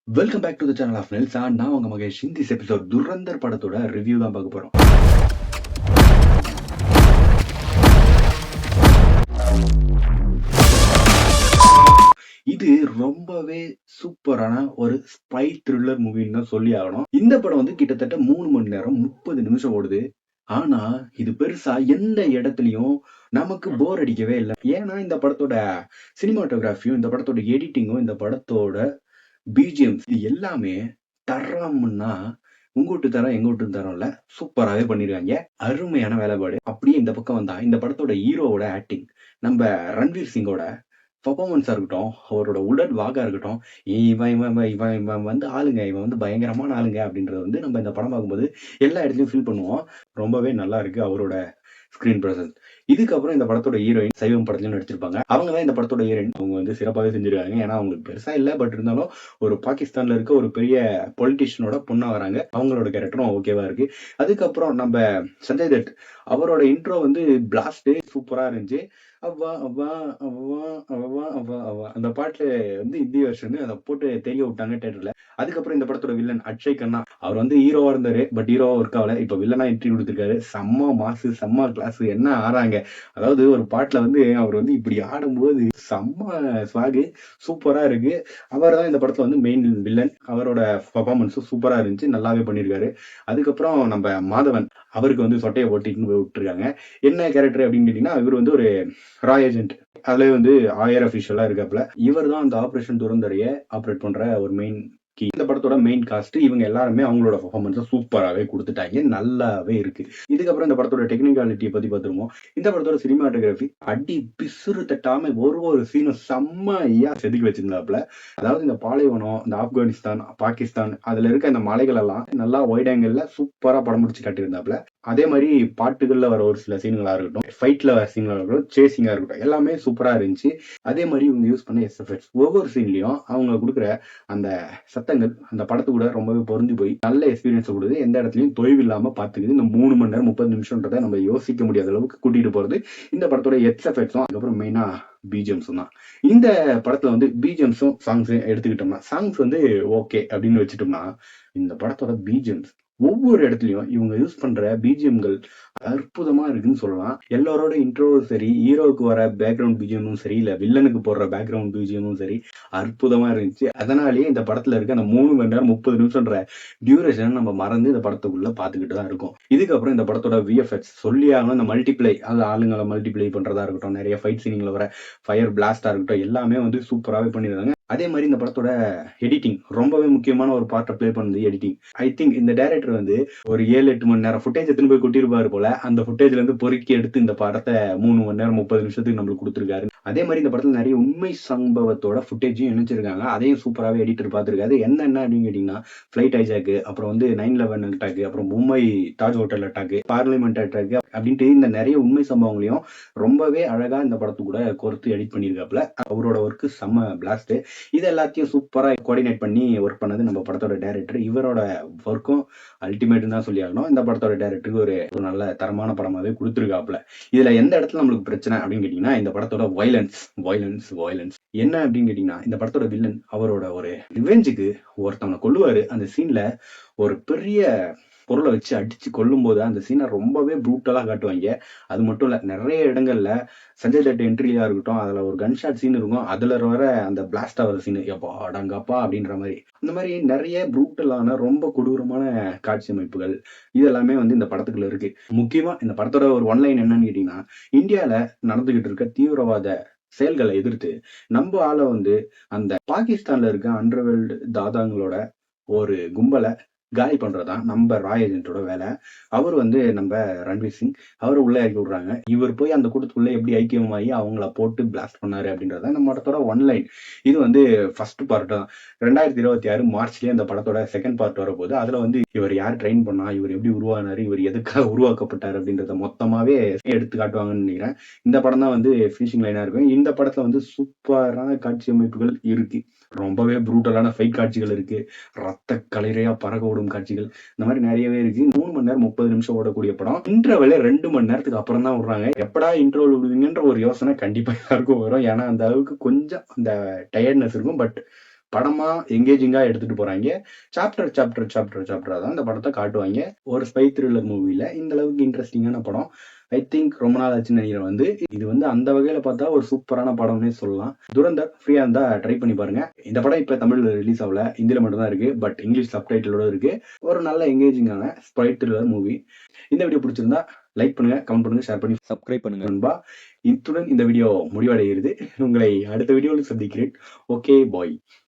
Welcome back to the channel of நெல்சா. நான் உங்க மகேஷ். இந்த எபிசோட் துரந்தர் படத்தோட ரிவ்யூ தான் பார்க்க போறோம். இது ரொம்பவே சூப்பரான ஒரு ஸ்பை த்ரில்லர் மூவின்னு தான் சொல்லி ஆகணும். இந்த படம் வந்து கிட்டத்தட்ட 3 மணி நேரம் 30 நிமிஷம் ஓடுது. ஆனா இது பெருசா எந்த இடத்துலயும் நமக்கு போர் அடிக்கவே இல்லை. ஏன்னா இந்த படத்தோட சினிமாட்டோகிராஃபியும், இந்த படத்தோட எடிட்டிங்கும், இந்த படத்தோட பிஜிஎம்ஸ் இது எல்லாமே தரம்னா உங்கூட்டு தரம் எங்கூட்டு தரம்ல சூப்பராகவே பண்ணிருக்காங்க. அருமையான வேலைப்பாடு. அப்படியே இந்த பக்கம் வந்தா இந்த படத்தோட ஹீரோவோட ஆக்டிங், நம்ம ரன்வீர் சிங்கோட பெர்ஃபார்மன்ஸா இருக்கட்டும், அவரோட உடல் வாகா இருக்கட்டும், இவன் இவன் இவன் இவன் இவன் வந்து ஆளுங்க, இவன் வந்து பயங்கரமான ஆளுங்க அப்படின்றத வந்து நம்ம இந்த படம் பார்க்கும்போது எல்லா இடத்துலயும் ஃபீல் பண்ணுவோம். ரொம்பவே நல்லா இருக்கு அவரோட ஸ்கிரீன் பிரசன்ஸ். இதுக்கப்புறம் இந்த படத்தோட ஹீரோயின் சைவம் படத்துலயும் நடிச்சிருப்பாங்க. அவங்க தான் இந்த படத்தோட ஹீரோயின். அவங்க வந்து சிறப்பாகவே செஞ்சிருக்காங்க. ஏன்னா அவங்களுக்கு பெருசா இல்லை, பட் இருந்தாலும் ஒரு பாகிஸ்தான்ல இருக்க ஒரு பெரிய பொலிட்டிஷியனோட பொண்ணா வராங்க. அவங்களோட கேரக்டரும் ஓகேவா இருக்கு. அதுக்கப்புறம் நம்ம சஞ்சய் தத், அவரோட இன்ட்ரோ வந்து பிளாஸ்ட் சூப்பரா இருந்துச்சு. அவ்வா அவ்வா அவ்வா அவ்வா அவ்வா அவ்வா அந்த பாட்டுல வந்து இந்தி வெர்ஷன் அதை போட்டு தெரிய விட்டாங்க தியேட்டர்ல. அதுக்கப்புறம் இந்த படத்தோட வில்லன் அக்ஷய் கண்ணா, அவர் வந்து ஹீரோவா இருந்தாரு, பட் ஹீரோவா ஒர்க் ஆகல. இப்ப வில்லனா என்ட்ரி கொடுத்திருக்காரு. செம்ம மாசு, செம்ம கிளாஸ், என்ன ஆறாங்க. அதாவது ஒரு பாட்டுல வந்து அவர் வந்து இப்படி ஆடும்போது செம்ம ஸ்வாகு, சூப்பரா இருக்கு. அவர் தான் இந்த படத்துல வந்து மெயின் வில்லன். அவரோட பெர்ஃபார்மன்ஸும் சூப்பரா இருந்துச்சு, நல்லாவே பண்ணியிருக்காரு. அதுக்கப்புறம் நம்ம மாதவன், அவருக்கு வந்து சொட்டையை ஓட்டிட்டு போய் விட்டுருக்காங்க. என்ன கேரக்டர் அப்படின்னு கேட்டீங்கன்னா, இவர் வந்து ஒரு ரா ஏஜென்ட். அதுல வந்து ஆயர் அபிஷியலா இருக்காப்ல. இவர் தான் அந்த ஆபரேஷன் துரந்தரைய ஆப்ரேட் பண்ற ஒரு மெயின் கீ. இந்த படத்தோட மெயின் காஸ்ட் இவங்க எல்லாருமே அவங்களோட பெர்ஃபார்மன்ஸை சூப்பராகவே கொடுத்துட்டாங்க, நல்லாவே இருக்கு. இதுக்கப்புறம் இந்த படத்தோட டெக்னிக்காலிட்டியை பத்தி பார்த்துருவோம். இந்த படத்தோட சினிமாட்டோகிராஃபி அடி பிசுறு தட்டாம ஒரு சீனும் செம்மையா செதுக்கி வச்சிருந்தாப்புல. அதாவது இந்த பாலைவனம், இந்த ஆப்கானிஸ்தான், பாகிஸ்தான், அதுல இருக்க இந்த மலைகள் எல்லாம் நல்லா ஒயிட் ஆங்கிள் சூப்பரா படம் முடிச்சு காட்டியிருந்தாப்புல. அதே மாதிரி பாட்டுகள்ல வர ஒரு சில சீன்களா இருக்கட்டும், ஃபைட்ல வர சீன்களா இருக்கட்டும், சேசிங்கா இருக்கட்டும், எல்லாமே சூப்பரா இருந்துச்சு. அதே மாதிரி இவங்க யூஸ் பண்ண எஸ்எஃப்எக்ஸ் ஒவ்வொரு சீன்லயும் அவங்க கொடுக்குற அந்த சத்தங்கள் அந்த படத்து கூட ரொம்பவே பொருந்தி போய் நல்ல எக்ஸ்பீரியன்ஸ் கொடுக்குது. எந்த இடத்துலயும் தொய்வு இல்லாம பாத்துக்குது. இந்த 3 மணி நேரம் 30 நிமிஷம்ன்றதை நம்ம யோசிக்க முடியாத அளவுக்கு கூட்டிட்டு போறது இந்த படத்தோட எஸ்எஃப்எக்ஸும், அதுக்கப்புறம் மெயினா பிஜிஎம்ஸும் தான். இந்த படத்துல வந்து பிஜிஎம்ஸும் சாங்ஸும் எடுத்துக்கிட்டோம்னா, சாங்ஸ் வந்து ஓகே அப்படின்னு வச்சுட்டோம்னா, இந்த படத்தோட பிஜிஎம்ஸ் ஒவ்வொரு இடத்துலயும் இவங்க யூஸ் பண்ற பிஜிஎம்கள் அற்புதமா இருக்குன்னு சொல்லலாம். எல்லாரோட இன்ட்ரோவும் சரி, ஹீரோவுக்கு வர பேக்ரவுண்ட் பிஜிஎமும் சரி, இல்ல வில்லனுக்கு போடுற பேக்ரவுண்ட் பிஜிஎமும் சரி, அற்புதமா இருந்துச்சு. அதனாலேயே இந்த படத்துல இருக்க அந்த 3 மணி நேரம் 30 நிமிஷம்ன்ற டியூரேஷன் நம்ம மறந்து இந்த படத்துக்குள்ள பாத்துக்கிட்டு தான் இருக்கும். இதுக்கப்புறம் இந்த படத்தோட விஎஃப்எக்ஸ் சொல்லி ஆகணும். இந்த மல்டிப்ளை, அது ஆளுங்களை மல்டிப்ளை பண்றதா இருக்கட்டும், நிறைய ஃபைட் சீனிங்ல வர ஃபயர் பிளாஸ்டா இருக்கட்டும், எல்லாமே வந்து சூப்பராகவே பண்ணியிருந்தாங்க. அதே மாதிரி இந்த படத்தோட எடிட்டிங் ரொம்பவே முக்கியமான ஒரு பார்ட்டை பிளே பண்ணுது எடிட்டிங். ஐ திங்க் இந்த டைரக்டர் வந்து ஒரு 7-8 மணி நேரம் ஃபுட்டேஜ் எடுத்துன்னு போய் கொட்டிருப்பாரு போல. அந்த ஃபுட்டேஜ்ல இருந்து பொறுக்கி எடுத்து இந்த படத்தை 3 மணி நேரம் 30 நிமிஷத்துக்கு நம்மளுக்கு கொடுத்துருக்காரு. அதே மாதிரி இந்த படத்துல நிறைய உண்மை சம்பவத்தோட ஃபுட்டேஜையும் இணைச்சிருக்காங்க. அதையும் சூப்பராகவே எடிட்டர் பார்த்திருக்காரு. என்னென்ன அப்படின்னு கேட்டீங்கன்னா, ஃபிளைட் ஹைஜாக்கு, அப்புறம் வந்து 9/11 அட்டாக், அப்புறம் Mumbai Taj hotel attack, parliament attack அப்படின்ட்டு இந்த நிறைய உண்மை சம்பவங்களையும் ரொம்பவே அழகா இந்த படத்து கூட கோர்த்து எடிட் பண்ணியிருக்காப்புல. அவரோட ஒர்க்கு செம்ம பிளாஸ்ட். இது எல்லாத்தையும் சூப்பரா கோஆர்டினேட் பண்ணி ஒர்க் பண்ணது நம்ம படத்தோட டைரக்டர். இவரோட ஒர்க்கும் அல்டிமேட் தான் சொல்லி ஆகணும். இந்த படத்தோட டைரக்டருக்கு ஒரு நல்ல தரமான படமாவே கொடுத்துருக்காப்புல. இதுல எந்த இடத்துல நம்மளுக்கு பிரச்சனை அப்படின்னு கேட்டீங்கன்னா, இந்த படத்தோட வயலன்ஸ் என்ன அப்படின்னு கேட்டீங்கன்னா, இந்த படத்தோட வில்லன் அவரோட ஒரு ரிவெஞ்சுக்கு ஒருத்தவனை கொல்லுவாரு. அந்த சீன்ல ஒரு பெரிய பொருளை வச்சு அடிச்சு கொல்லும் போது அந்த சீனை ரொம்பவே ப்ரூட்டலா காட்டுவாங்க. அது மட்டும் இல்ல, நிறைய இடங்கள்ல சஞ்சய் தட் என்ட்ரியா இருக்கட்டும், அதுல ஒரு கன் ஷாட் சீன் இருக்கும். அதுல வர அந்த பிளாஸ்ட் ஆகிற சீன் எப்பா அடங்கப்பா அப்படின்ற மாதிரி, அந்த மாதிரி நிறைய ப்ரூட்டலான ரொம்ப கொடூரமான காட்சி அமைப்புகள் இதெல்லாமே வந்து இந்த படத்துக்குள்ள இருக்கு. முக்கியமா இந்த படத்தோட ஒரு ஒன்லைன் என்னன்னு கேட்டீங்கன்னா, இந்தியால நடந்துகிட்டு இருக்க தீவிரவாத செயல்களை எதிர்த்து நம்ம ஆளை வந்து அந்த பாகிஸ்தான்ல இருக்க அண்டர்வேர்ல்டு தாதாங்களோட ஒரு கும்பலை காலி பண்றதுதான் நம்ம ராய் ஏஜென்ட்டோட வேலை. அவர் வந்து நம்ம ரன்வீர் சிங், அவரை உள்ள இறக்கி விடுறாங்க. இவர் போய் அந்த கூட்டத்துக்குள்ள எப்படி ஐக்கியமாகி அவங்கள போட்டு பிளாஸ்ட் பண்ணாரு அப்படின்றத நம்ம படத்தோட ஒன்லைன். இது வந்து ஃபர்ஸ்ட் பார்ட் தான். 2026 மார்ச்லயே அந்த படத்தோட செகண்ட் பார்ட் வரப்போகுது. அதுல வந்து இவர் யார் ட்ரெயின் பண்ணா, இவர் எப்படி உருவானாரு, இவர் எதுக்காக உருவாக்கப்பட்டாரு அப்படின்றத மொத்தமாவே எடுத்து காட்டுவாங்கன்னு நினைக்கிறேன். இந்த படம் தான் வந்து ஃபினிஷிங் லைனா இருக்கும். இந்த படத்துல வந்து சூப்பரான காட்சி அமைப்புகள் இருக்கு. ரொம்பவே ப்ரூட்டலான ஃபைட் காட்சிகள் இருக்கு. ரத்த கலைரையா பறக்க ஓடும் காட்சிகள், இந்த மாதிரி நிறையவே இருக்கு. 3 மணி நேரம் 30 நிமிஷம் ஓடக்கூடிய படம். இன்டர்வெல்ல 2 மணி நேரத்துக்கு அப்புறம் தான் விடுறாங்க. எப்படா இன்டர்வல் விடுவீங்கன்ற ஒரு யோசனை கண்டிப்பா எல்லாருக்கும் வரும். ஏன்னா அந்த அளவுக்கு கொஞ்சம் அந்த டயர்ட்னஸ் இருக்கும். பட் படமா எங்கேஜிங்கா எடுத்துட்டு போறாங்க. சாப்டரா தான் இந்த படத்தை காட்டுவாங்க. ஒரு ஸ்பை த்ரில்லர் மூவில இந்த அளவுக்கு இன்ட்ரெஸ்டிங்கான படம் ஐ திங்க் ரொம்ப நாள் ஆச்சுன்னு நினைக்கிறேன். இது அந்த வகையில பார்த்தா ஒரு சூப்பரான படம்னே சொல்லலாம். துரந்தர் ஃப்ரீயா இருந்தா ட்ரை பண்ணி பாருங்க. இந்த படம் இப்ப தமிழ்ல ரிலீஸ் ஆகல, ஹிந்தில மட்டும் தான் இருக்கு. பட் இங்கிலீஷ் சப்டைட்டிலோட இருக்கு. ஒரு நல்ல எங்கேஜிங்கான ஸ்பை த்ரில்லர் மூவி. இந்த வீடியோ பிடிச்சிருந்தா லைக் பண்ணுங்க, கமெண்ட் பண்ணுங்க, ஷேர் பண்ணி சப்ஸ்கிரைப் பண்ணுங்க நண்பா. இத்துடன் இந்த வீடியோ முடிவடைகிறது. உங்களை அடுத்த வீடியோவில் சந்திக்கிறேன். Okay bye.